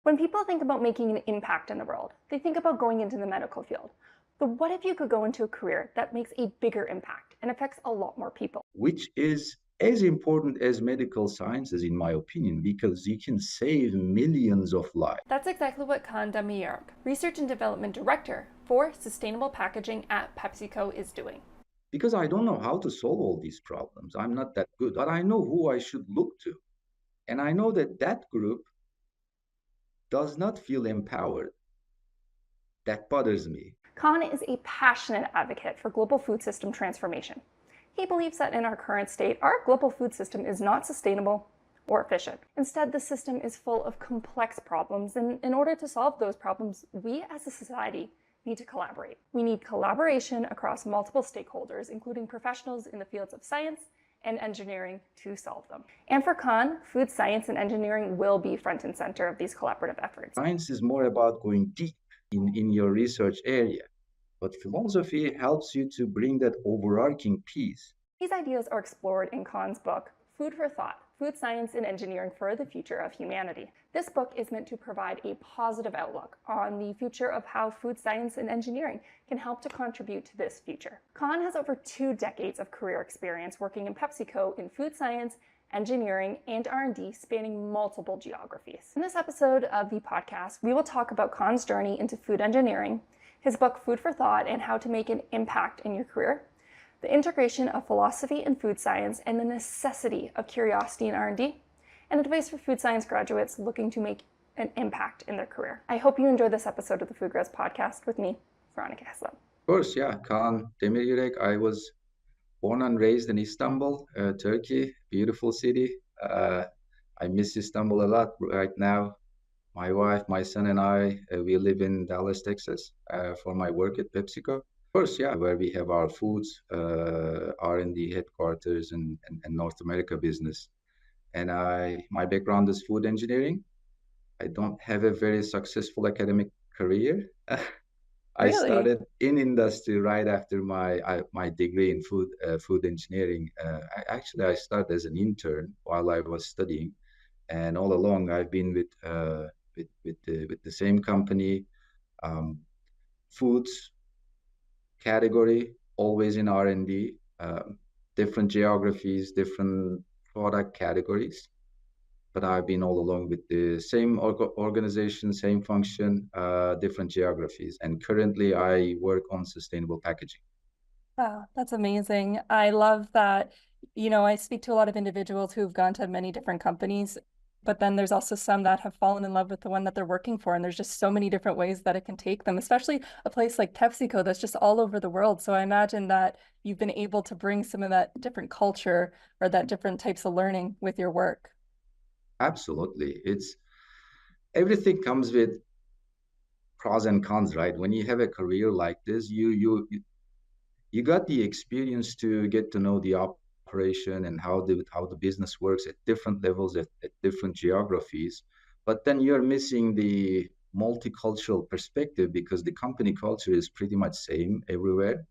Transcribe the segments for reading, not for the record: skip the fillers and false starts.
When people think about making an impact in the world, they think about going into the medical field. But what if you could go into a career that makes a bigger impact and affects a lot more people? Which is as important as medical sciences, in my opinion, because you can save millions of lives. That's exactly what Kaan Demiryürek, Research and Development Director for Sustainable Packaging at PepsiCo, is doing. Because I don't know how to solve all these problems. I'm not that good, but I know who I should look to. And I know that that group does not feel empowered. That bothers me. Kaan is a passionate advocate for global food system transformation. He believes that in our current state, our global food system is not sustainable or efficient. Instead, the system is full of complex problems, and in order to solve those problems, we as a society need to collaborate. We need collaboration across multiple stakeholders, including professionals in the fields of science and engineering, to solve them. And for Kaan, food science and engineering will be front and center of these collaborative efforts. Science is more about going deep in your research area, but philosophy helps you to bring that overarching piece. These ideas are explored in Kaan's book, Food for Thought, Food Science and Engineering for the Future of Humanity. This book is meant to provide a positive outlook on the future of how food science and engineering can help to contribute to this future. Kaan has over 2 decades of career experience working in PepsiCo in food science, engineering, and R&D spanning multiple geographies. In this episode of the podcast, we will talk about Kaan's journey into food engineering, his book Food for Thought and how to make an impact in your career, the integration of philosophy and food science, and the necessity of curiosity in R&D, and advice for food science graduates looking to make an impact in their career. I hope you enjoyed this episode of the Food Grows podcast with me, Veronica Hesla. Of course, yeah, Kaan Demiryürek. I was born and raised in Istanbul, Turkey, beautiful city. I miss Istanbul a lot right now. My wife, my son, and I, we live in Dallas, Texas, for my work at PepsiCo. Of course, yeah, where we have our foods, R&D headquarters, and North America business. And my background is food engineering. I don't have a very successful academic career. I Really? started in industry right after my degree in food engineering. I started as an intern while I was studying, and all along I've been with the same company, um, foods category, always in R&D, different geographies, different product categories. But I've been all along with the same organization, same function, different geographies. And currently I work on sustainable packaging. Wow, that's amazing. I love that. I speak to a lot of individuals who've gone to many different companies, but then there's also some that have fallen in love with the one that they're working for. And there's just so many different ways that it can take them, especially a place like PepsiCo that's just all over the world. So I imagine that you've been able to bring some of that different culture or that different types of learning with your work. Absolutely. Everything comes with pros and cons, right? When you have a career like this, you got the experience to get to know the operation and how the business works at different levels, at different geographies. But then you're missing the multicultural perspective because the company culture is pretty much same everywhere.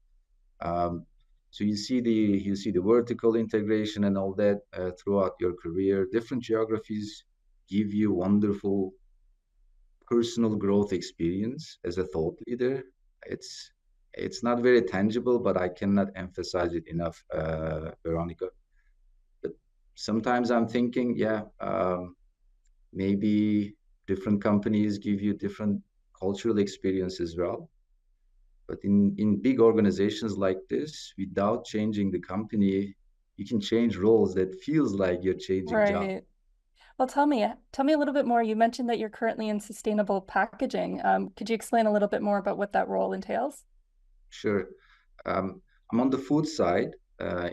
So you see the vertical integration and all that throughout your career. Different geographies give you wonderful personal growth experience as a thought leader. It's not very tangible, but I cannot emphasize it enough, Veronica. But sometimes I'm thinking, yeah, maybe different companies give you different cultural experience as well. But in big organizations like this, without changing the company, you can change roles that feels like you're changing jobs. Right. Well, tell me a little bit more. You mentioned that you're currently in sustainable packaging. Could you explain a little bit more about what that role entails? Sure. I'm on the food side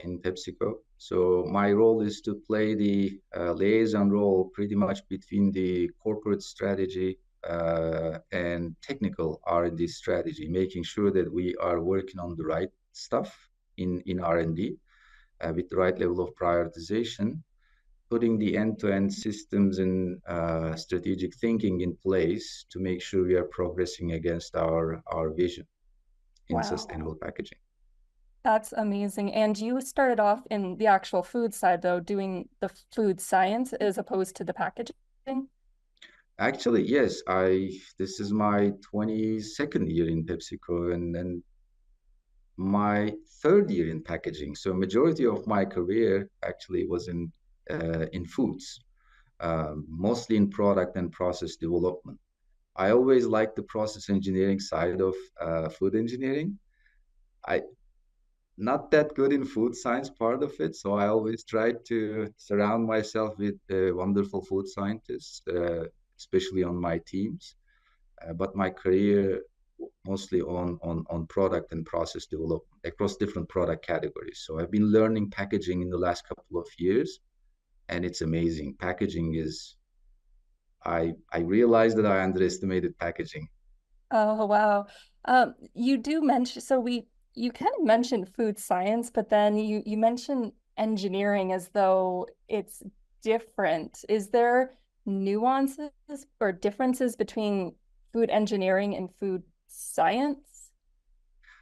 in PepsiCo. So my role is to play the liaison role pretty much between the corporate strategy and technical R&D strategy, making sure that we are working on the right stuff in R&D with the right level of prioritization, putting the end-to-end systems and strategic thinking in place to make sure we are progressing against our vision in Wow. sustainable packaging. That's amazing. And you started off in the actual food side, though, doing the food science as opposed to the packaging. Actually, yes, this is my 22nd year in PepsiCo and my third year in packaging. So majority of my career actually was in foods, mostly in product and process development. I always liked the process engineering side of food engineering. I not that good in food science part of it, so I always tried to surround myself with wonderful food scientists, especially on my teams. But my career mostly on product and process development across different product categories. So I've been learning packaging in the last couple of years, and it's amazing. Packaging is I realized that I underestimated packaging. Oh, wow. You do mention, so you kind of mentioned food science, but then you mentioned engineering as though it's different. Is there nuances or differences between food engineering and food science?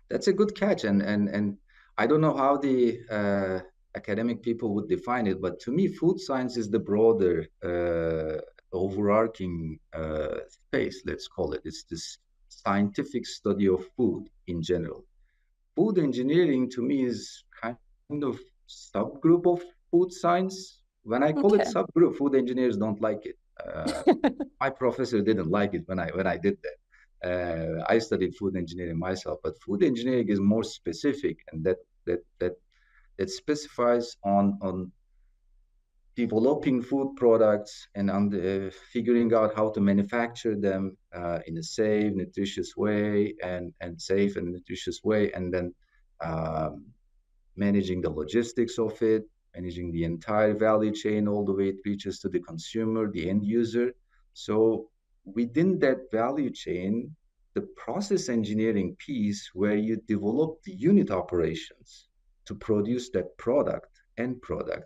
That's a good catch, and I don't know how the academic people would define it, but to me, food science is the broader, overarching space. Let's call it. It's this scientific study of food in general. Food engineering to me is kind of subgroup of food science. When I call it Okay. subgroup, food engineers don't like it. My professor didn't like it when I did that. I studied food engineering myself, but food engineering is more specific, and that specifies on developing food products and on figuring out how to manufacture them in a safe, nutritious way, and safe and nutritious way, and then um, managing the logistics of it, managing the entire value chain all the way it reaches to the consumer, the end user. So within that value chain, the process engineering piece where you develop the unit operations to produce that end product,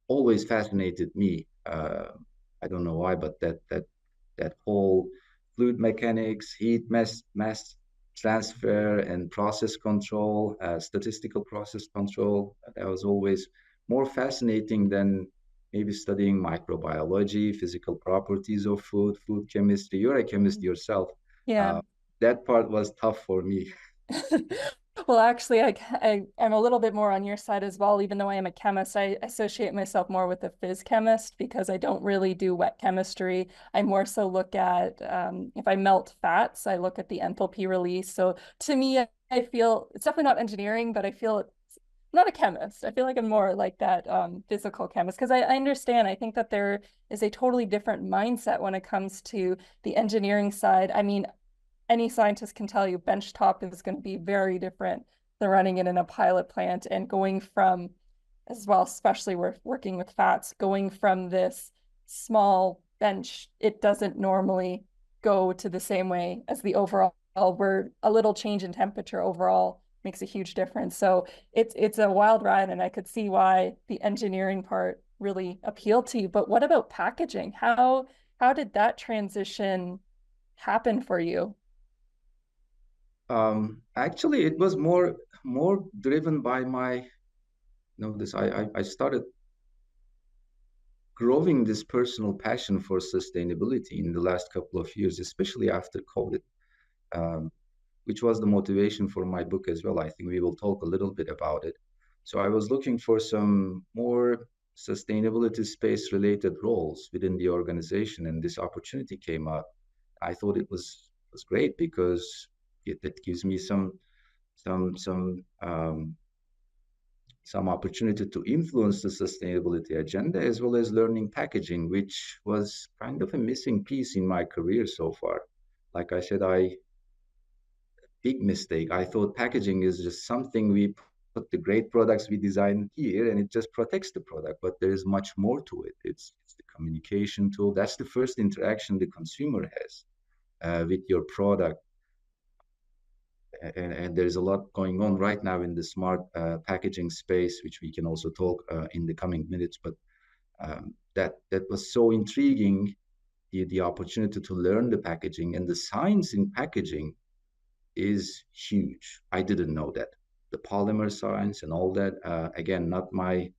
always fascinated me. I don't know why, but that whole fluid mechanics, heat mass transfer, and process control, statistical process control, that was always more fascinating than maybe studying microbiology, physical properties of food chemistry. You're a chemist yourself. Yeah. Uh, that part was tough for me. Well, actually, I'm a little bit more on your side as well. Even though I am a chemist, I associate myself more with a phys chemist because I don't really do wet chemistry. I more so look at if I melt fats, I look at the enthalpy release. So to me, I feel it's definitely not engineering, but I feel it's I'm not a chemist. I feel like I'm more like that physical chemist because I understand. I think that there is a totally different mindset when it comes to the engineering side. I mean, any scientist can tell you benchtop is going to be very different than running it in a pilot plant and going from, as well, especially we're working with fats, going from this small bench, it doesn't normally go to the same way as the overall, where a little change in temperature overall makes a huge difference. So it's a wild ride, and I could see why the engineering part really appealed to you. But what about packaging? How did that transition happen for you? Actually, it was more driven by my, this I started growing this personal passion for sustainability in the last couple of years, especially after COVID, um, which was the motivation for my book as well. I think we will talk a little bit about it. So I was looking for some more sustainability space related roles within the organization, and this opportunity came up. I thought it was great because it gives me some opportunity to influence the sustainability agenda as well as learning packaging, which was kind of a missing piece in my career so far. Like I said, big mistake. I thought packaging is just something we put the great products we design here and it just protects the product, but there is much more to it. It's the communication tool. That's the first interaction the consumer has with your product. And there's a lot going on right now in the smart packaging space, which we can also talk in the coming minutes. But that was so intriguing, the opportunity to learn the packaging and the science in packaging is huge. I didn't know that. The polymer science and all that, again, not my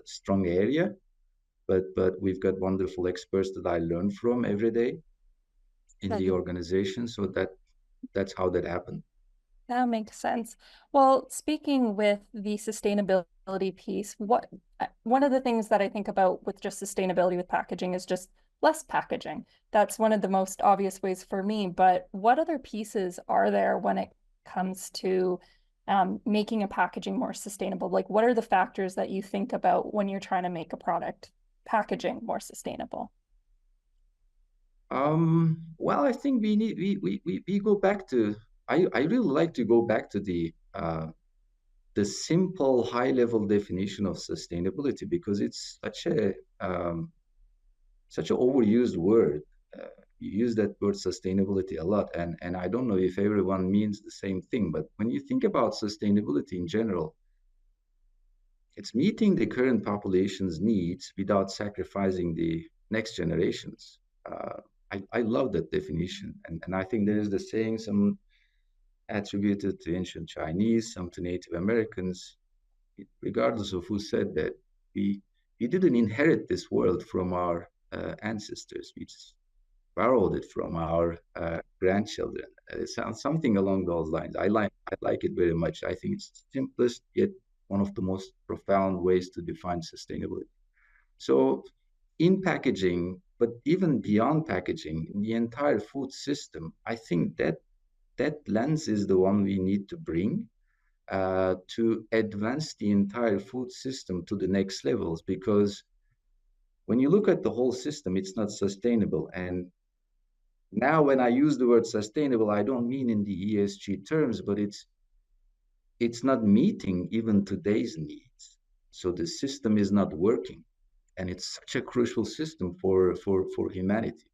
strong area, but we've got wonderful experts that I learn from every day in the Mhm. organization. So that's how that happened. That makes sense. Well, speaking with the sustainability piece, one of the things that I think about with just sustainability with packaging is just less packaging. That's one of the most obvious ways for me. But what other pieces are there when it comes to making a packaging more sustainable? Like, what are the factors that you think about when you're trying to make a product packaging more sustainable? Well, I think we need we go back to I really like to go back to the simple high level definition of sustainability because it's such an overused word. Uh, you use that word sustainability a lot, and I don't know if everyone means the same thing. But when you think about sustainability in general, it's meeting the current population's needs without sacrificing the next generations. Uh, I love that definition, and I think there is the saying some attributed to ancient Chinese, some to Native Americans, regardless of who said that, we we didn't inherit this world from our ancestors. We just borrowed it from our grandchildren. It sounds something along those lines. I like it very much. I think it's the simplest yet one of the most profound ways to define sustainability. So in packaging, but even beyond packaging, in the entire food system, I think that that lens is the one we need to bring to advance the entire food system to the next levels. Because when you look at the whole system, it's not sustainable. And now, when I use the word sustainable, I don't mean in the ESG terms, but it's not meeting even today's needs. So the system is not working, and it's such a crucial system for humanity.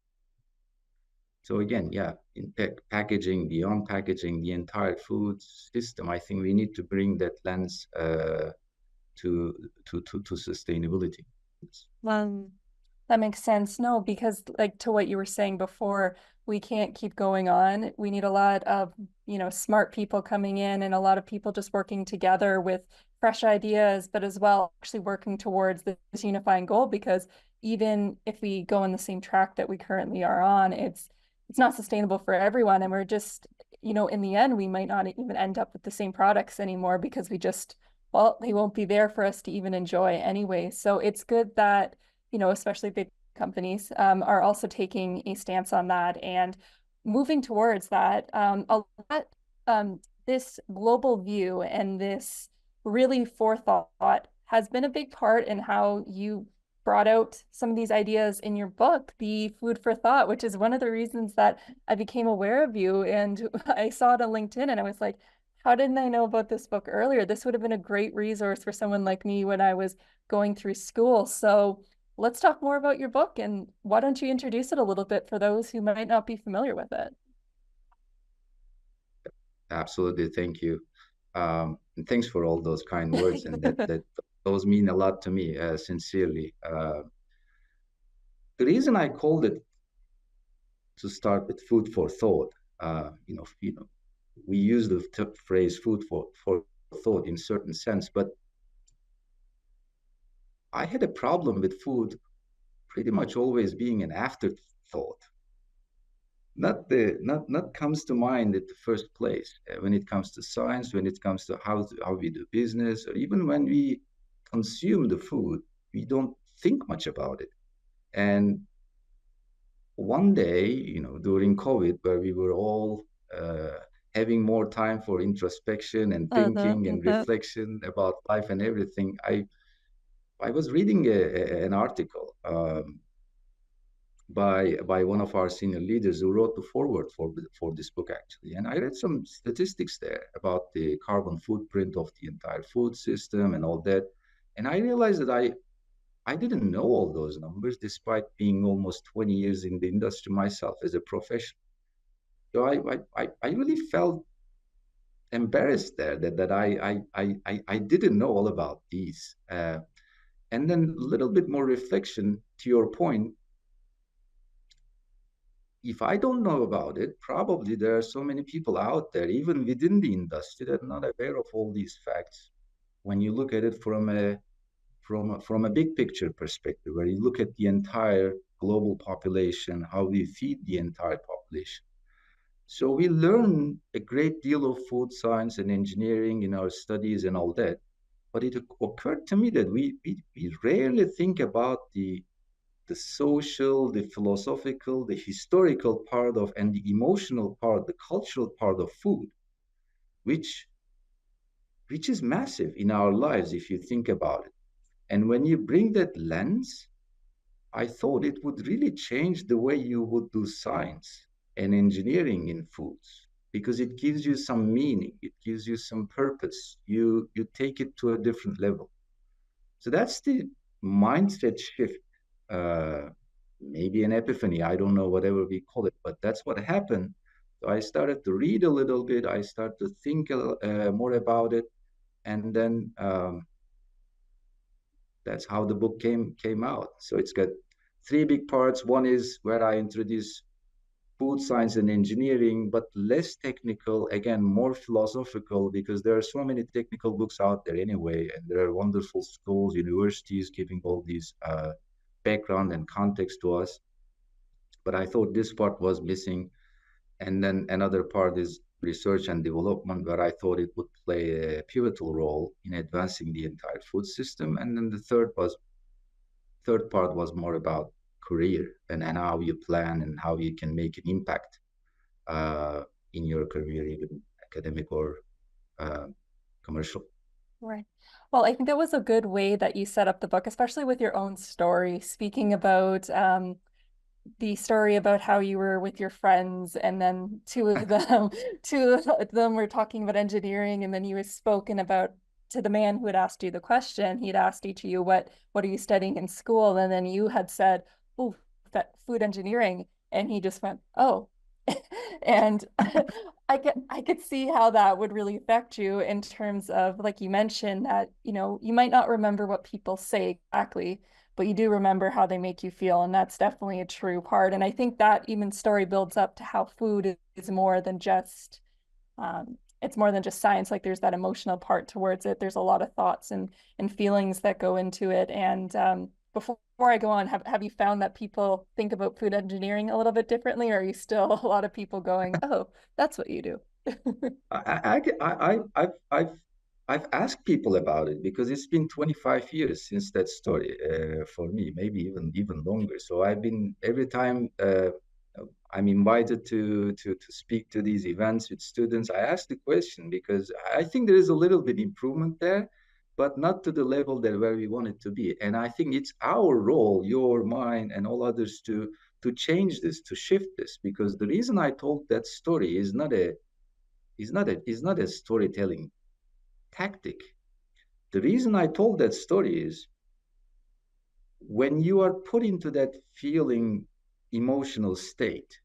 So again, yeah, in packaging, beyond packaging, the entire food system, I think we need to bring that lens to to sustainability. Um, that makes sense. No, because like to what you were saying before, we can't keep going on. We need a lot of, smart people coming in and a lot of people just working together with fresh ideas, but as well actually working towards this unifying goal because even if we go on the same track that we currently are on, it's not sustainable for everyone. And we're just, in the end, we might not even end up with the same products anymore because well, they won't be there for us to even enjoy anyway. So it's good that especially big companies, are also taking a stance on that and moving towards that. A lot, this global view and this really forethought has been a big part in how you brought out some of these ideas in your book, The Food for Thought, which is one of the reasons that I became aware of you. And I saw it on LinkedIn and I was like, how didn't I know about this book earlier? This would have been a great resource for someone like me when I was going through school. So let's talk more about your book and why don't you introduce it a little bit for those who might not be familiar with it? Absolutely, thank you. And thanks for all those kind words, and that those mean a lot to me, sincerely. The reason I called it to start with food for thought, we use the phrase "food for thought" in certain sense, but I had a problem with food pretty much always being an afterthought, not comes to mind at the first place when it comes to science, when it comes to how we do business, or even when we consume the food, we don't think much about it. And one day, during COVID, where we were all having more time for introspection and Uh-huh, thinking and uh-huh. reflection about life and everything, I was reading an article by one of our senior leaders who wrote the foreword for this book, actually. And I read some statistics there about the carbon footprint of the entire food system and all that. And I realized that I didn't know all those numbers despite being almost 20 years in the industry myself as a professional. So I really felt embarrassed there that I didn't know all about these. And then a little bit more reflection to your point, if I don't know about it, probably there are so many people out there, even within the industry, that are not aware of all these facts. When you look at it from a big picture perspective, where you look at the entire global population, how we feed the entire population. So we learn a great deal of food science and engineering in our studies and all that. But it occurred to me that we rarely think about the social, the philosophical, the historical part of, and the emotional part, the cultural part of food, which which is massive in our lives if you think about it. And when you bring that lens, I thought it would really change the way you would do science and engineering in foods, because it gives you some meaning, it gives you some purpose. You take it to a different level. So that's the mindset shift, uh, maybe an epiphany. I don't know, whatever we call it, but that's what happened. So I started to read a little bit. I started to think more about it, and then that's how the book came out. So it's got three big parts. One is where I introduce food science and engineering, but less technical, again, more philosophical, because there are so many technical books out there anyway, and there are wonderful schools, universities giving all these background and context to us. But I thought this part was missing. And then another part is research and development, where I thought it would play a pivotal role in advancing the entire food system. And then the third part was more about career and how you plan and how you can make an impact uh, in your career, even academic or uh, commercial. Right. Well, I think that was a good way that you set up the book, especially with your own story, speaking about the story about how you were with your friends, and then two of them were talking about engineering, and then you had spoken about to the man who had asked you the question. He'd asked each of you, what are you studying in school? And then you had said, oh, that food engineering. And he just went, oh. And I could see how that would really affect you in terms of, like you mentioned, that, you might not remember what people say exactly, but you do remember how they make you feel. And that's definitely a true part. And I think that even story builds up to how food is more than just, it's more than just science. Like there's that emotional part towards it. There's a lot of thoughts and feelings that go into it. And before I go on, have you found that people think about food engineering a little bit differently, or are you still a lot of people going, oh, that's what you do? I've asked people about it, because it's been 25 years since that story for me, maybe even longer. So I've been, every time I'm invited to speak to these events with students, I ask the question, because I think there is a little bit improvement there, but not to the level that where we want it to be. And I think it's our role, your, mine, and all others, to change this, to shift this, because the reason I told that story is not a storytelling tactic. The reason I told that story is, when you are put into that feeling emotional state,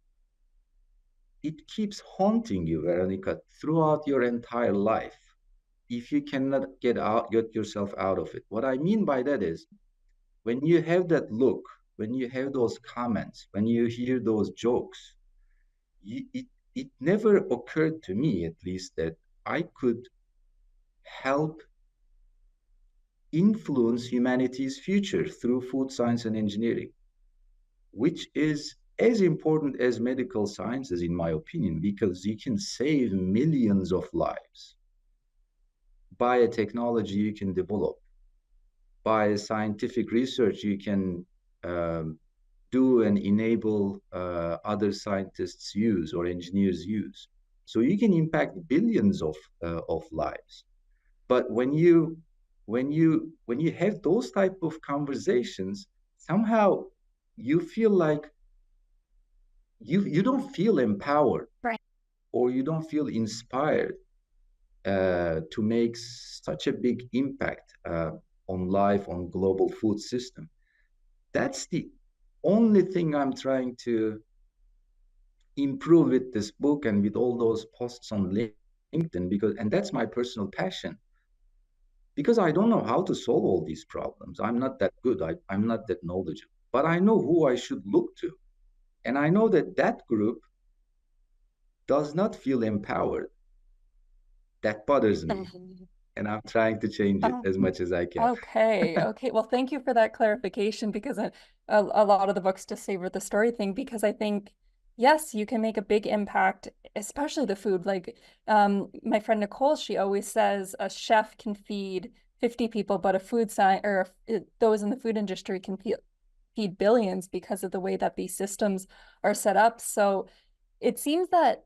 it keeps haunting you, Veronica, throughout your entire life, if you cannot get yourself out of it. What I mean by that is, when you have that look, when you have those comments, when you hear those jokes, it never occurred to me, at least, that I could help influence humanity's future through food science and engineering, which is as important as medical sciences, in my opinion, because you can save millions of lives by a technology you can develop, by a scientific research you can do and enable other scientists use or engineers use. So you can impact billions of lives. But when you have those type of conversations, somehow you feel like you don't feel empowered, Right. or you don't feel inspired to make such a big impact on life, on global food system. That's the only thing I'm trying to improve with this book and with all those posts on LinkedIn, because, and that's my personal passion, because I don't know how to solve all these problems. I'm not that good. I'm not that knowledgeable, but I know who I should look to. And I know that that group does not feel empowered. That bothers me. and I'm trying to change it Oh, as much as I can. okay. Okay. Well, thank you for that clarification because a lot of the books just savor the story thing because I think, yes, you can make a big impact, especially the food. Like my friend Nicole, she always says a chef can feed 50 people, but a food science or those in the food industry can feed billions because of the way that these systems are set up. So it seems that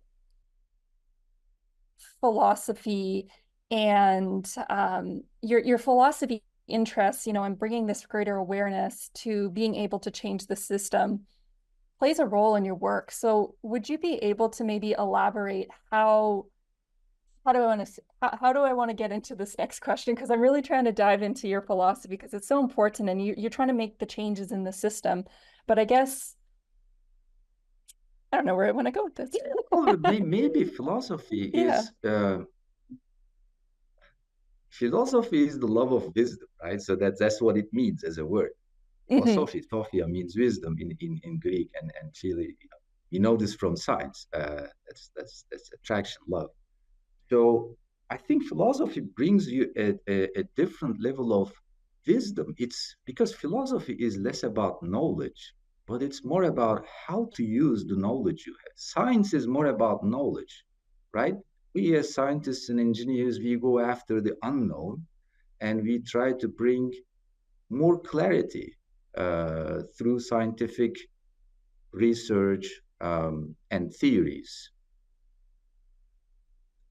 philosophy and your philosophy interests, and bringing this greater awareness to being able to change the system plays a role in your work. So would you be able to maybe elaborate how do I want to how do I want to get into this next question? Because I'm really trying to dive into your philosophy because it's so important and you're trying to make the changes in the system. But I guess I don't know where I want to go with this. Well, maybe philosophy Yeah. is the love of wisdom, right? So that's what it means as a word. Hmm. Sophia means wisdom in Greek and Chile. You know this from science. That's attraction, love. So I think philosophy brings you a different level of wisdom. It's because philosophy is less about knowledge, but it's more about how to use the knowledge you have. Science is more about knowledge, right? We as scientists and engineers, we go after the unknown and we try to bring more clarity through scientific research and theories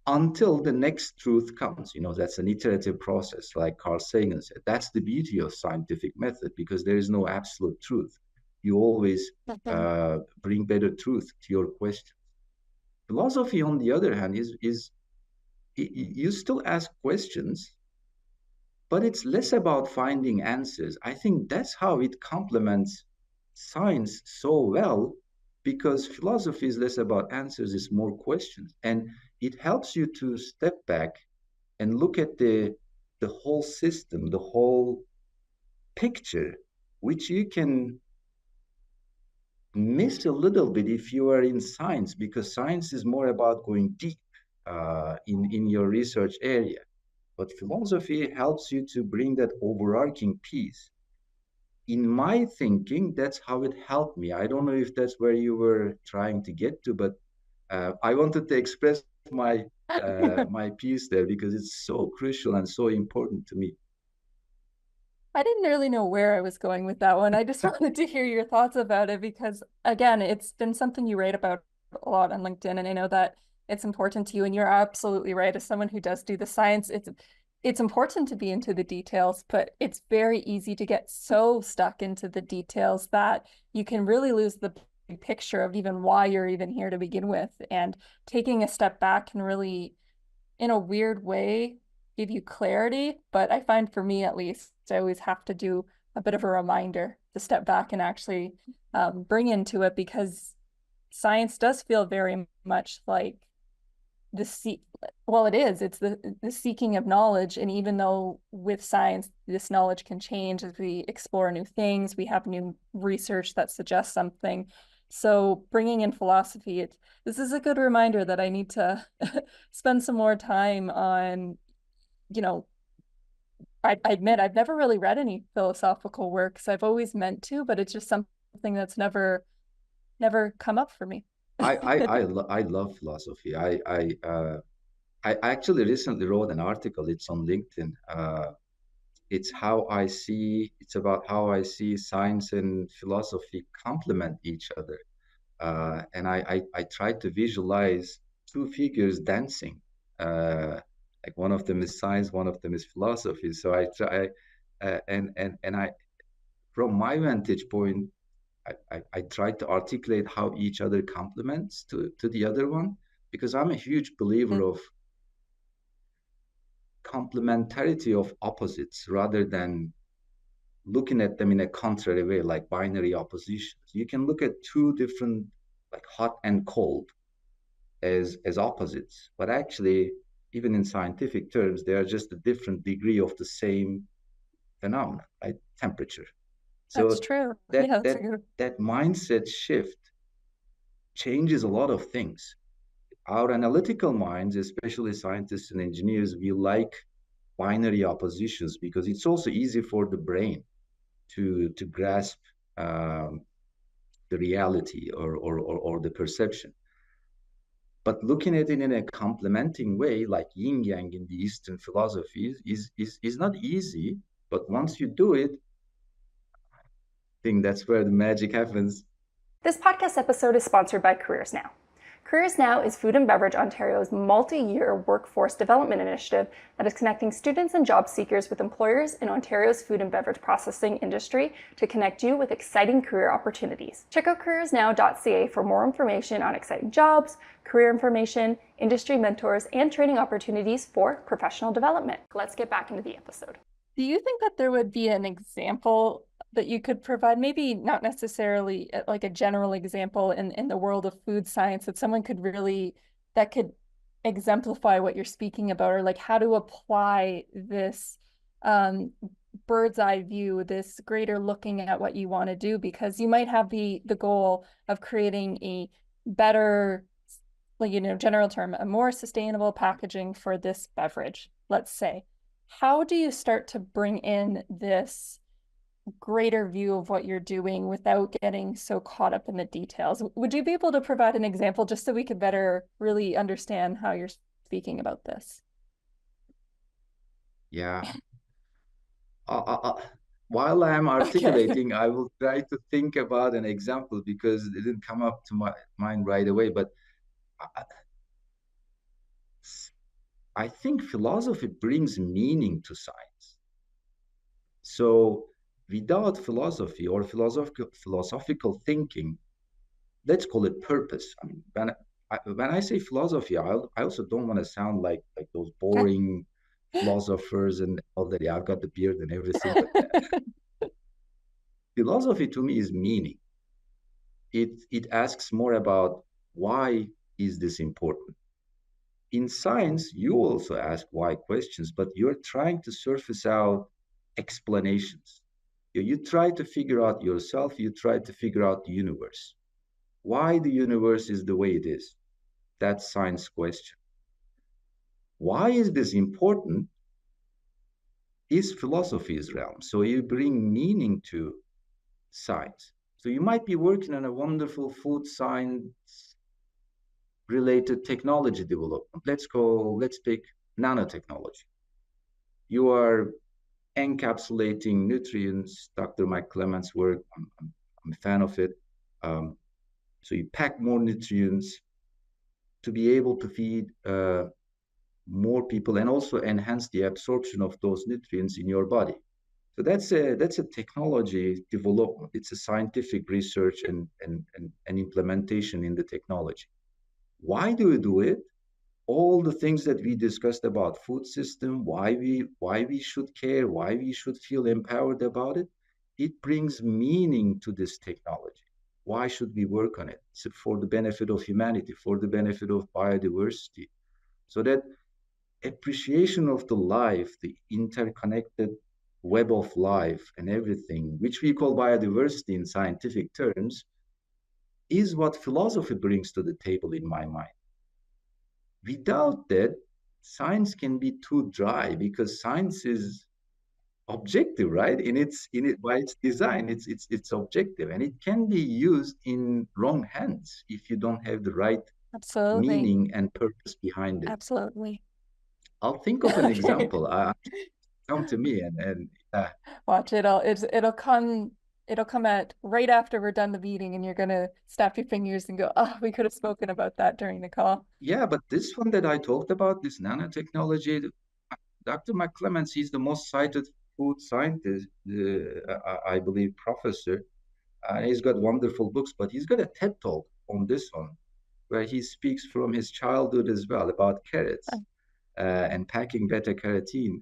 until the next truth comes. That's an iterative process, like Carl Sagan said. That's the beauty of scientific method because there is no absolute truth. You always Mhm. bring better truth to your question. Philosophy, on the other hand, is you still ask questions, but it's less about finding answers. I think that's how it complements science so well, because philosophy is less about answers, it's more questions. And it helps you to step back and look at the whole system, the whole picture, which you can miss a little bit if you are in science, because science is more about going deep in your research area. But philosophy helps you to bring that overarching piece. In my thinking, that's how it helped me. I don't know if that's where you were trying to get to, but I wanted to express my piece there because it's so crucial and so important to me. I didn't really know where I was going with that one. I just wanted to hear your thoughts about it because, again, it's been something you write about a lot on LinkedIn, and I know that it's important to you. And you're absolutely right. As someone who does do the science, it's important to be into the details, but it's very easy to get so stuck into the details that you can really lose the big picture of even why you're even here to begin with. And taking a step back can really in a weird way give you clarity. But I find for me at least, I always have to do a bit of a reminder to step back and actually bring into it because science does feel very much like the well, it is. It's the seeking of knowledge. And even though with science, this knowledge can change as we explore new things, we have new research that suggests something. So bringing in philosophy, this is a good reminder that I need to spend some more time on, you know, I admit I've never really read any philosophical works. I've always meant to, but it's just something that's never come up for me. I love philosophy. I actually recently wrote an article. It's on LinkedIn. It's about how I see science and philosophy complement each other. And I try to visualize two figures dancing. Like one of them is science, one of them is philosophy. So I try, and I, from my vantage point, I try to articulate how each other complements to the other one, because I'm a huge believer of complementarity of opposites rather than looking at them in a contrary way, like binary oppositions. You can look at two different, like hot and cold, as opposites, but actually, even in scientific terms, they are just a different degree of the same phenomenon, right? Temperature. That's So true. that Yeah, that's a that good. that mindset shift changes a lot of things. Our analytical minds, especially scientists and engineers, we like binary oppositions, because it's also easy for the brain to grasp the reality or the perception. But looking at it in a complementing way, like yin yang in the Eastern philosophies, is not easy. But once you do it, I think that's where the magic happens. This podcast episode is sponsored by CareersNow. CareersNow is Food and Beverage Ontario's multi-year workforce development initiative that is connecting students and job seekers with employers in Ontario's food and beverage processing industry to connect you with exciting career opportunities. Check out careersnow.ca for more information on exciting jobs, career information, industry mentors, and training opportunities for professional development. Let's get back into the episode. Do you think that there would be an example that you could provide, maybe not necessarily like a general example in the world of food science that someone could really, that could exemplify what you're speaking about, or like how to apply this bird's eye view, this greater looking at what you want to do? Because you might have the goal of creating a better, like, general term, a more sustainable packaging for this beverage, let's say. How do you start to bring in this greater view of what you're doing without getting so caught up in the details? Would you be able to provide an example just so we could better really understand how you're speaking about this? Yeah. While I'm articulating, I will try to think about an example because it didn't come up to my mind right away. But I think philosophy brings meaning to science. So without philosophy or philosophical thinking, let's call it purpose. I mean, when I say philosophy, I also don't want to sound like those boring philosophers and already I've got the beard and everything. But philosophy to me is meaning. It asks more about why is this important. In science, you also ask why questions, but you're trying to surface out explanations. You try to figure out yourself, you try to figure out the universe. Why the universe is the way it is? That's science question. Why is this important? Is philosophy's realm. So you bring meaning to science. So you might be working on a wonderful food science related technology development. Let's pick nanotechnology. You are encapsulating nutrients. Dr. Mike Clement's work, I'm a fan of it. So you pack more nutrients to be able to feed more people and also enhance the absorption of those nutrients in your body. So that's a technology development. It's a scientific research and implementation in the technology. Why do we do it? All the things that we discussed about food system, why we should care, why we should feel empowered about it, it brings meaning to this technology. Why should we work on it? So for the benefit of humanity, for the benefit of biodiversity, so that appreciation of the life, the interconnected web of life and everything, which we call biodiversity in scientific terms, is what philosophy brings to the table in my mind. Without that, science can be too dry because science is objective, right? By its design, it's objective, and it can be used in wrong hands if you don't have the right meaning and purpose behind it. Absolutely. I'll think of an example. Come to me and watch it'll come at right after we're done the meeting, and you're gonna snap your fingers and go, "Oh, we could have spoken about that during the call." Yeah, but this one that I talked about, this nanotechnology, Dr. McClements, he's the most cited food scientist, I believe, professor. He's got wonderful books, but he's got a TED talk on this one, where he speaks from his childhood as well about carrots and packing beta carotene,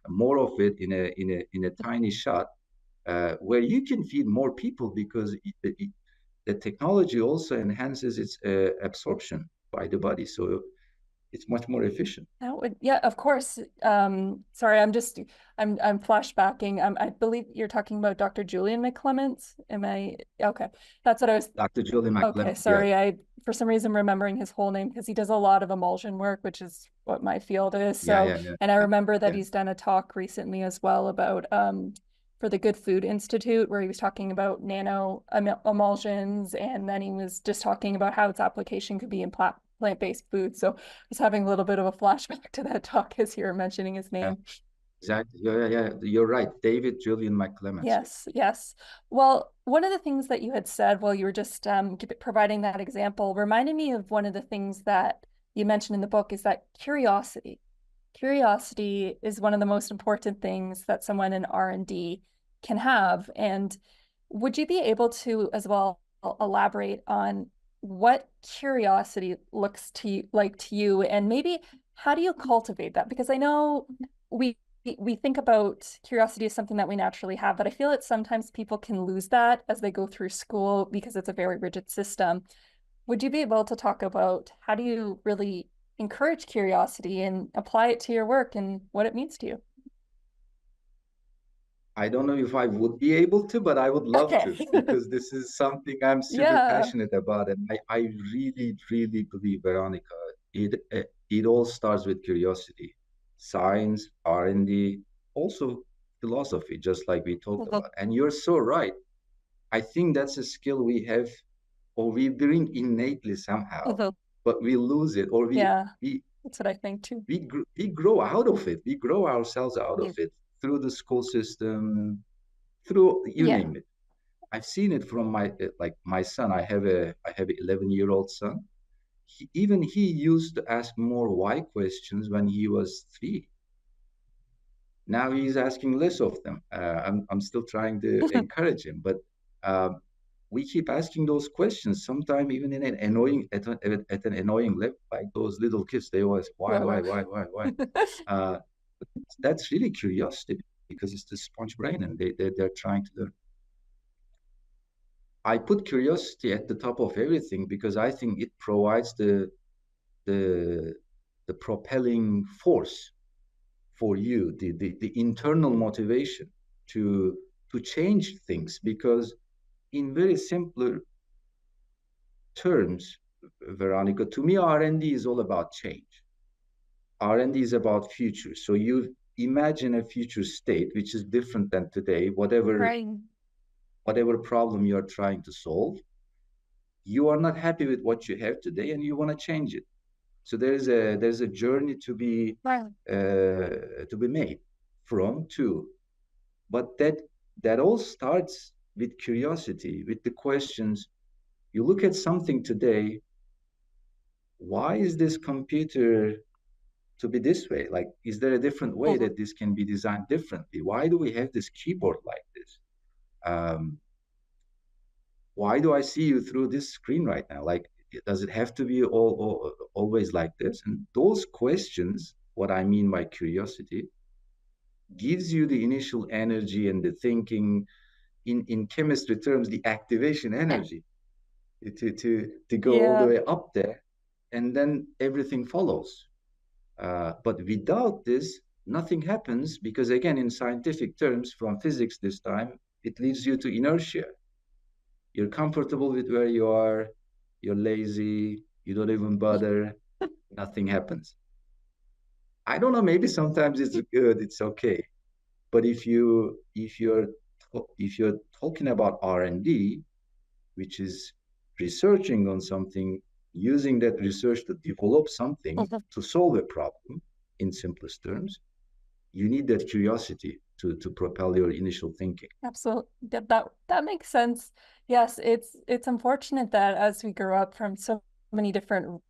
more of it in a tiny shot, where you can feed more people because the technology also enhances its absorption by the body. So It's much more efficient. That would, yeah, of course. Sorry, I'm flashbacking. I believe you're talking about Dr. Julian McClements. Am I okay? That's what I was. Dr. Julie Okay, McClellan. Yeah, sorry. I for some reason remembering his whole name because he does a lot of emulsion work, which is what my field is. yeah, So, yeah, yeah, and I remember that yeah. he's done a talk recently as well about for the Good Food Institute where he was talking about nano emulsions, and then he was just talking about how its application could be in plant-based food. So I was having a little bit of a flashback to that talk as you were mentioning his Yeah, name. exactly. Yeah, yeah, yeah. You're right. David Julian McClements. Yes, yes. Well, one of the things that you had said while you were just providing that example reminded me of one of the things that you mentioned in the book is that curiosity. Curiosity is one of the most important things that someone in R&D can have. And would you be able to as well elaborate on what curiosity looks to you, like to you, and maybe how do you cultivate that? Because I know we we think about curiosity as something that we naturally have, but I feel that sometimes people can lose that as they go through school because it's a very rigid system. Would you be able to talk about how do you really encourage curiosity and apply it to your work and what it means to you? I don't know if I would be able to, but I would love Okay. to because this is something I'm super Yeah. passionate about. And I really, really believe, Veronica, it all starts with curiosity. Science, R&D, also philosophy, just like we talked Mhm. about. And you're so right. I think that's a skill we have or we bring innately somehow, Mhm. but we lose it or Yeah, we that's what I think too. we grow out of it. We grow ourselves out of Mm. it through the school system, through you Yeah. name it. I've seen it from my like my son. I have an 11-year-old son. Even he used to ask more why questions when he was 3. Now he's asking less of them. I'm still trying to encourage him, but um, we keep asking those questions. Sometimes even in an annoying at an annoying level, like those little kids. They always Wow. why. Uh, that's really curiosity because it's the sponge brain, and they're trying to learn. I put curiosity at the top of everything because I think it provides the the propelling force for you, the internal motivation to to change things. Because in very simpler terms, Veronica, to me, R&D is all about change. R&D is about future. So you imagine a future state which is different than today, Right. whatever problem you're trying to solve. You are not happy with what you have today and you want to change it. So there's a journey Right. to be made from to, but that all starts with curiosity, with the questions. You look at something today. Why is this computer to be this way? Like, is there a different way Mhm. that this can be designed differently? Why do we have this keyboard like this? Um, why do I see you through this screen right now? Like, does it have to be always like this? And those questions, what I mean by curiosity, gives you the initial energy and the thinking. In chemistry terms, the activation energy to go all the Yeah. way up there, and then everything follows. But without this, nothing happens because, again, in scientific terms, from physics this time, it leads you to inertia. You're comfortable with where you are, you're lazy, you don't even bother, nothing happens. I don't know, maybe sometimes it's good, it's okay. But if you're talking about R&D, which is researching on something, using that research to develop something Mhm. to solve a problem in simplest terms, you need that curiosity to propel your initial thinking. Absolutely. That makes sense. Yes, it's unfortunate that as we grow up from so many different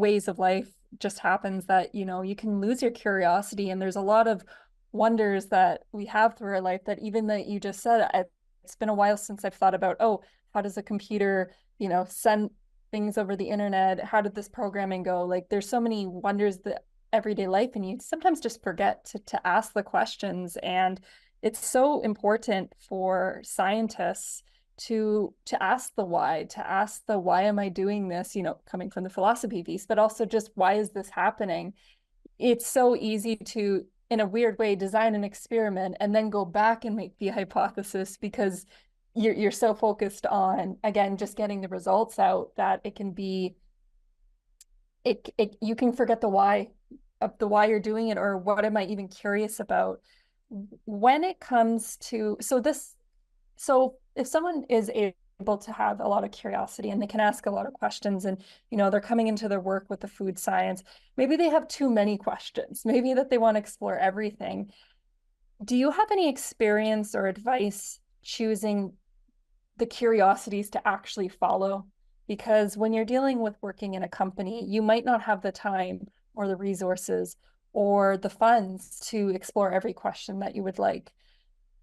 ways of life just happens that, you can lose your curiosity and there's a lot of wonders that we have through our life that even that you just said, it's been a while since I've thought about, oh, how does a computer, send things over the internet? How did this programming go? Like there's so many wonders that everyday life and you sometimes just forget to ask the questions and it's so important for scientists to ask the why, to ask the why am I doing this, coming from the philosophy piece, but also just why is this happening? It's so easy to, in a weird way, design an experiment and then go back and make the hypothesis because you're so focused on, again, just getting the results out that it can be, you can forget the why of the why you're doing it, or what am I even curious about when it comes to, so if someone is able to have a lot of curiosity and they can ask a lot of questions, and they're coming into their work with the food science, maybe they have too many questions, maybe that they want to explore everything. Do you have any experience or advice choosing the curiosities to actually follow? Because when you're dealing with working in a company, you might not have the time or the resources or the funds to explore every question that you would like.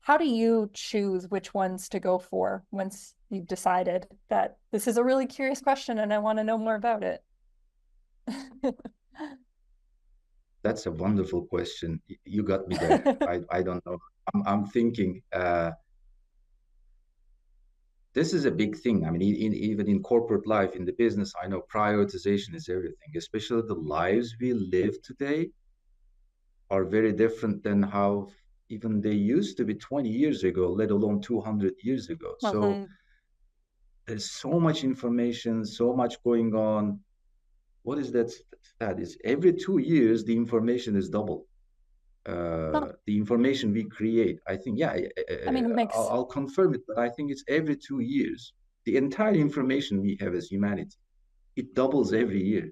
How do you choose which ones to go for once you've decided that this is a really curious question and I want to know more about it? That's a wonderful question. You got me there. I don't know. I'm thinking this is a big thing. I mean, even in corporate life, in the business, I know prioritization is everything, especially the lives we live today are very different than how even they used to be 20 years ago, let alone 200 years ago. So there's so much information, so much going on. What is that? That is every 2 years, the information is double. The information we create, I think, yeah, I mean, it makes I'll confirm it, but I think it's every 2 years. The entire information we have as humanity, it doubles every year.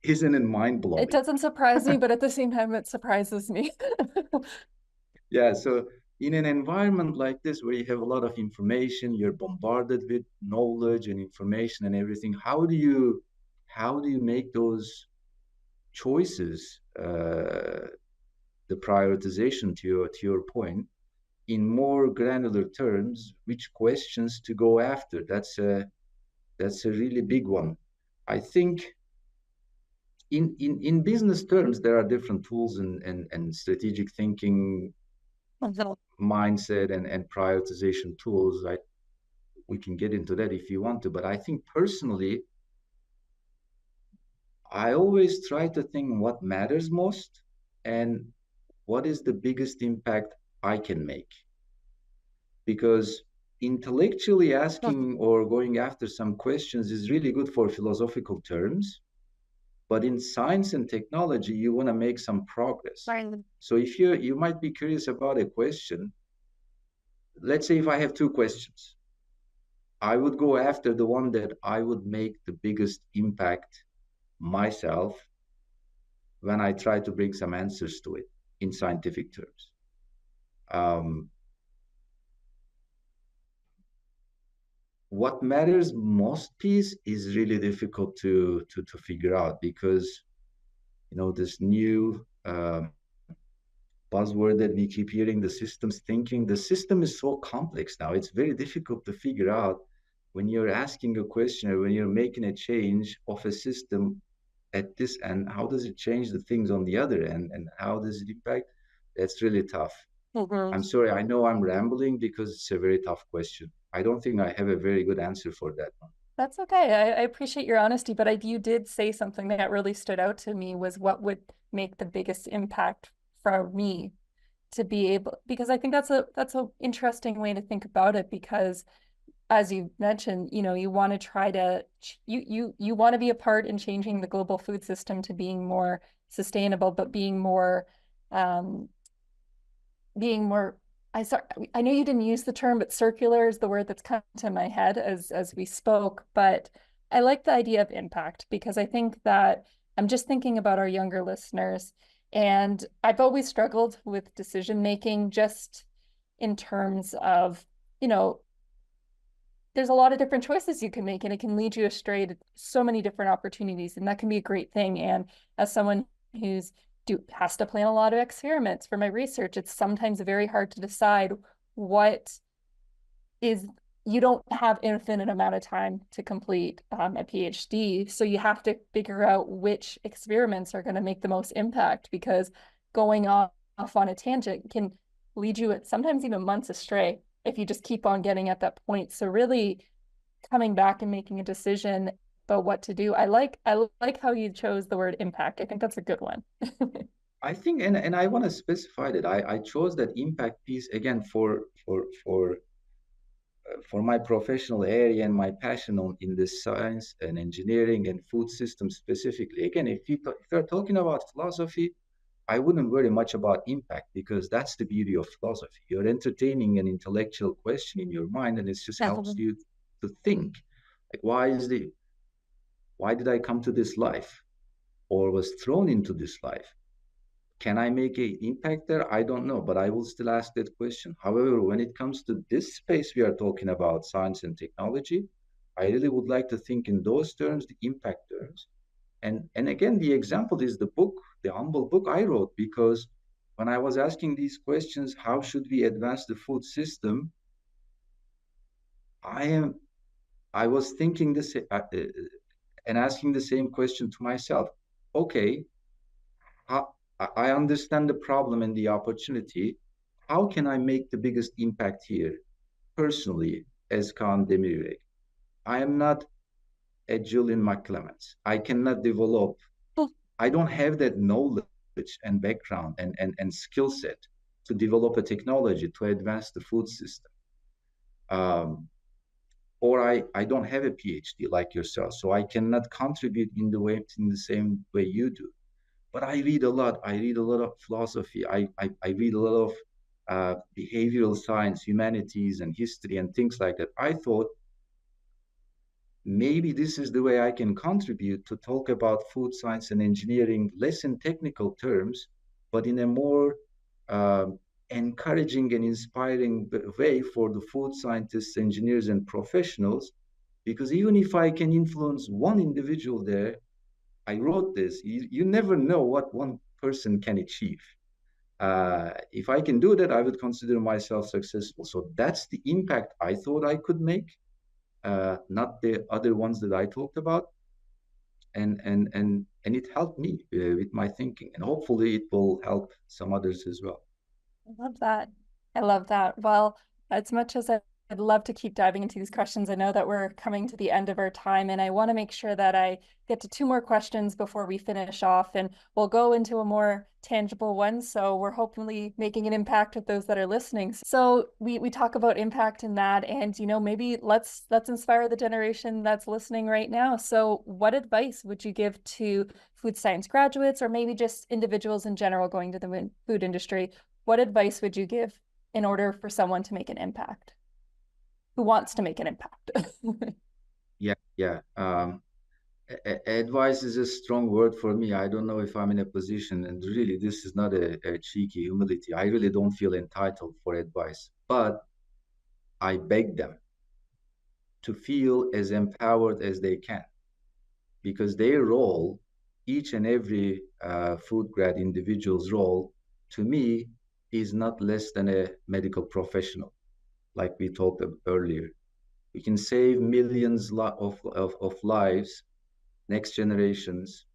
Isn't it mind blowing? It doesn't surprise me, but at the same time, it surprises me. Yeah, so in an environment like this where you have a lot of information, you're bombarded with knowledge and information and everything, how do you make those choices, the prioritization to your point, in more granular terms, which questions to go after? That's a really big one. I think in business terms, there are different tools and strategic thinking mindset and prioritization tools. We can get into that if you want to, but I think personally, I always try to think what matters most and what is the biggest impact I can make. Because intellectually asking or going after some questions is really good for philosophical terms, but in science and technology, you want to make some progress. So if you might be curious about a question, let's say if I have two questions, I would go after the one that I would make the biggest impact myself when I try to bring some answers to it in scientific terms. What matters most piece is really difficult to figure out, because this new buzzword that we keep hearing, the systems thinking, the system is so complex now. It's very difficult to figure out when you're asking a question or when you're making a change of a system at this end, how does it change the things on the other end, and how does it impact? That's really tough. I'm sorry, I know I'm rambling because it's a very tough question. I don't think I have a very good answer for that one. That's okay. I appreciate your honesty, but you did say something that really stood out to me, was what would make the biggest impact for me to be able, because I think that's a interesting way to think about it, because as you mentioned, you want to try to you want to be a part in changing the global food system to being more sustainable, but being more I know you didn't use the term, but circular is the word that's come to my head as we spoke. But I like the idea of impact, because I think that I'm just thinking about our younger listeners, and I've always struggled with decision making, just in terms of, there's a lot of different choices you can make, and it can lead you astray to so many different opportunities, and that can be a great thing. And as someone who's has to plan a lot of experiments for my research, it's sometimes very hard to decide you don't have infinite amount of time to complete a PhD. So you have to figure out which experiments are going to make the most impact, because going off on a tangent can lead you sometimes even months astray if you just keep on getting at that point. So really coming back and making a decision about what to do. I like how you chose the word impact. I think that's a good one. I think, and I want to specify that I chose that impact piece again for my professional area and my passion in the science and engineering and food systems specifically. Again, if you're talking about philosophy, I wouldn't worry much about impact because that's the beauty of philosophy. You're entertaining an intellectual question in your mind, and it just helps Definitely. you to think, like, why did I come to this life or was thrown into this life? Can I make an impact there? I don't know, but I will still ask that question. However, when it comes to this space we are talking about, science and technology, I really would like to think in those terms, the impact terms. And again, the example is the book, the humble book I wrote, because when I was asking these questions, how should we advance the food system? I am I was thinking this and asking the same question to myself. Okay, how, I understand the problem and the opportunity. How can I make the biggest impact here personally as Kaan Demiryürek? I am not a Julian McClements. I cannot develop, I don't have that knowledge and background and skill set to develop a technology to advance the food system. Um, or I don't have a PhD like yourself, so I cannot contribute in the same way you do. But I read a lot. I read a lot of philosophy. I read a lot of behavioral science, humanities, and history, and things like that. I thought maybe this is the way I can contribute to talk about food science and engineering, less in technical terms, but in a more encouraging and inspiring way for the food scientists, engineers, and professionals. Because even if I can influence one individual there, I wrote this. You never know what one person can achieve. If I can do that, I would consider myself successful. So that's the impact I thought I could make, not the other ones that I talked about. And it helped me with my thinking, and hopefully it will help some others as well. I love that. I love that. Well, as much as I'd love to keep diving into these questions, I know that we're coming to the end of our time, and I want to make sure that I get to two more questions before we finish off, and we'll go into a more tangible one. So we're hopefully making an impact with those that are listening. So we talk about impact in that, and maybe let's inspire the generation that's listening right now. So what advice would you give to food science graduates, or maybe just individuals in general going to the food industry? What advice would you give in order for someone to make an impact? Who wants to make an impact? Yeah. Advice is a strong word for me. I don't know if I'm in a position, and really, this is not a cheeky humility. I really don't feel entitled for advice, but I beg them to feel as empowered as they can, because their role, each and every food grad individual's role, to me, is not less than a medical professional, like we talked about earlier. We can save millions of lives, next generations,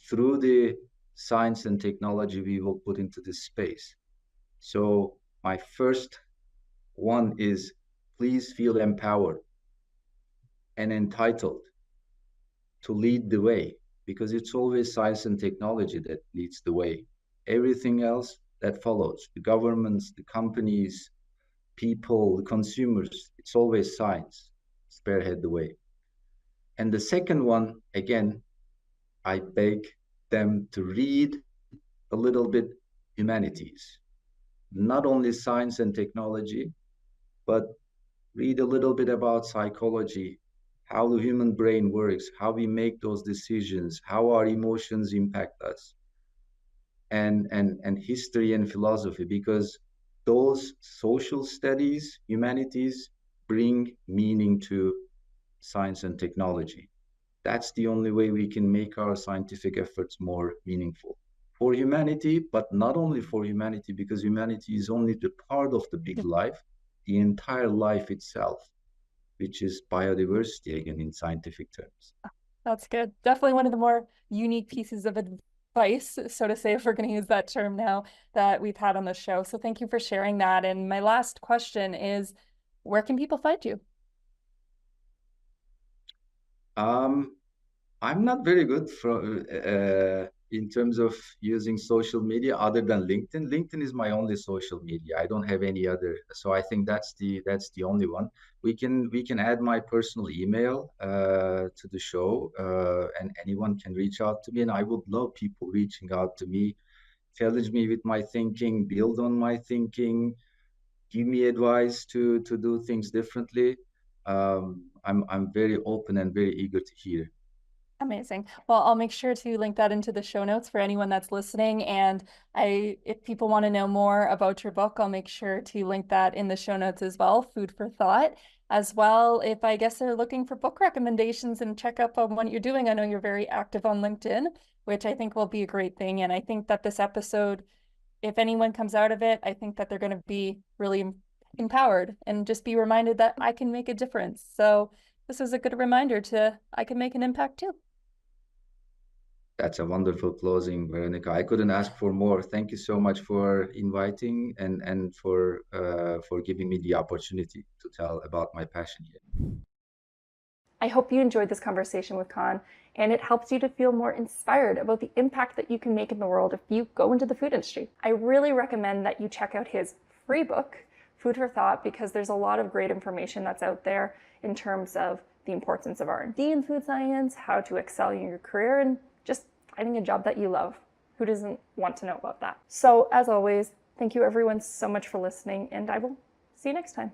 through the science and technology we will put into this space. So my first one is, please feel empowered and entitled to lead the way, because it's always science and technology that leads the way. Everything else that follows, the governments, the companies, people, the consumers, it's always science spearhead the way. And the second one, again, I beg them to read a little bit humanities, not only science and technology, but read a little bit about psychology, how the human brain works, how we make those decisions, how our emotions impact us, and history and philosophy, because those social studies, humanities, bring meaning to science and technology. That's the only way we can make our scientific efforts more meaningful for humanity, but not only for humanity, because humanity is only the part of the big life, the entire life itself, which is biodiversity, again, in scientific terms. That's good. Definitely one of the more unique pieces of advice advice, so to say, if we're going to use that term now, that we've had on the show. So thank you for sharing that. And my last question is, where can people find you? Um, I'm not very good in terms of using social media other than LinkedIn. LinkedIn is my only social media. I don't have any other, so I think that's the only one. We can add my personal email to the show, and anyone can reach out to me. And I would love people reaching out to me, challenge me with my thinking, build on my thinking, give me advice to do things differently. I'm very open and very eager to hear. Amazing. Well, I'll make sure to link that into the show notes for anyone that's listening. And if people want to know more about your book, I'll make sure to link that in the show notes as well, food for thought. As well, if I guess they're looking for book recommendations and check up on what you're doing, I know you're very active on LinkedIn, which I think will be a great thing. And I think that this episode, if anyone comes out of it, I think that they're going to be really empowered and just be reminded that I can make a difference. So this was a good reminder to I can make an impact too. That's a wonderful closing, Veronica. I couldn't ask for more. Thank you so much for inviting and for giving me the opportunity to tell about my passion here. I hope you enjoyed this conversation with Kaan, and it helps you to feel more inspired about the impact that you can make in the world if you go into the food industry. I really recommend that you check out his free book, Food for Thought, because there's a lot of great information that's out there in terms of the importance of R&D in food science, how to excel in your career, and just finding a job that you love. Who doesn't want to know about that? So as always, thank you everyone so much for listening, and I will see you next time.